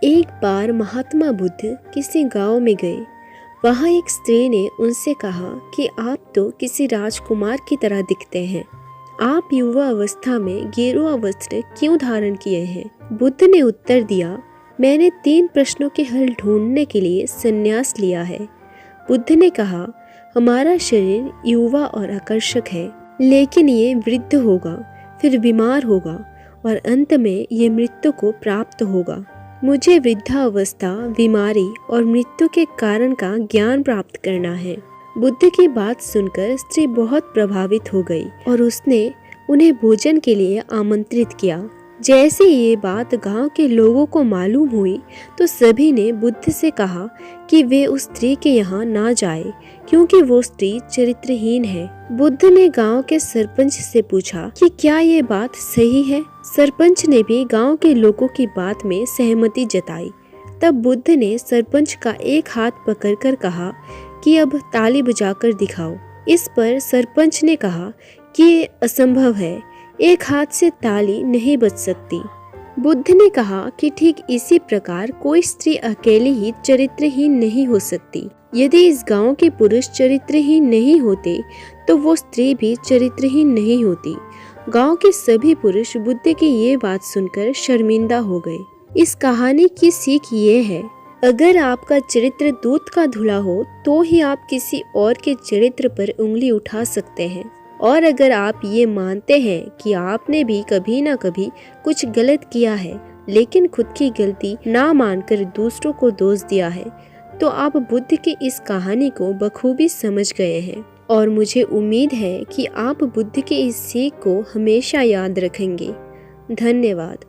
एक बार महात्मा बुद्ध किसी गांव में गए। वहां एक स्त्री ने उनसे कहा कि आप तो किसी राजकुमार की तरह दिखते हैं। आप युवा अवस्था में गेरुआ वस्त्र क्यों धारण किए हैं? बुद्ध ने उत्तर दिया, मैंने 3 प्रश्नों के हल ढूंढने के लिए संन्यास लिया है। बुद्ध ने कहा, हमारा शरीर युवा और आकर्षक है, लेकिन ये वृद्ध होगा, फिर बीमार होगा और अंत में ये मृत्यु को प्राप्त होगा। मुझे वृद्धावस्था, बीमारी और मृत्यु के कारण का ज्ञान प्राप्त करना है। बुद्ध की बात सुनकर स्त्री बहुत प्रभावित हो गई और उसने उन्हें भोजन के लिए आमंत्रित किया। जैसे ये बात गांव के लोगों को मालूम हुई तो सभी ने बुद्ध से कहा कि वे उस स्त्री के यहाँ ना जाए, क्योंकि वो स्त्री चरित्रहीन है। बुद्ध ने गांव के सरपंच से पूछा कि क्या ये बात सही है। सरपंच ने भी गांव के लोगों की बात में सहमति जताई। तब बुद्ध ने सरपंच का एक हाथ पकड़कर कहा कि अब ताली बजाकर दिखाओ। इस पर सरपंच ने कहा कि ये असंभव है, एक हाथ से ताली नहीं बज सकती। बुद्ध ने कहा कि ठीक इसी प्रकार कोई स्त्री अकेली ही चरित्रहीन नहीं हो सकती। यदि इस गांव के पुरुष चरित्रहीन नहीं होते तो वो स्त्री भी चरित्रहीन नहीं होती। गांव के सभी पुरुष बुद्ध की ये बात सुनकर शर्मिंदा हो गए। इस कहानी की सीख ये है, अगर आपका चरित्र दूध का धुला हो तो ही आप किसी और के चरित्र पर उंगली उठा सकते हैं। और अगर आप ये मानते हैं कि आपने भी कभी ना कभी कुछ गलत किया है, लेकिन खुद की गलती ना मानकर दूसरों को दोष दिया है, तो आप बुद्ध की इस कहानी को बखूबी समझ गए हैं। और मुझे उम्मीद है कि आप बुद्ध की इस सीख को हमेशा याद रखेंगे। धन्यवाद।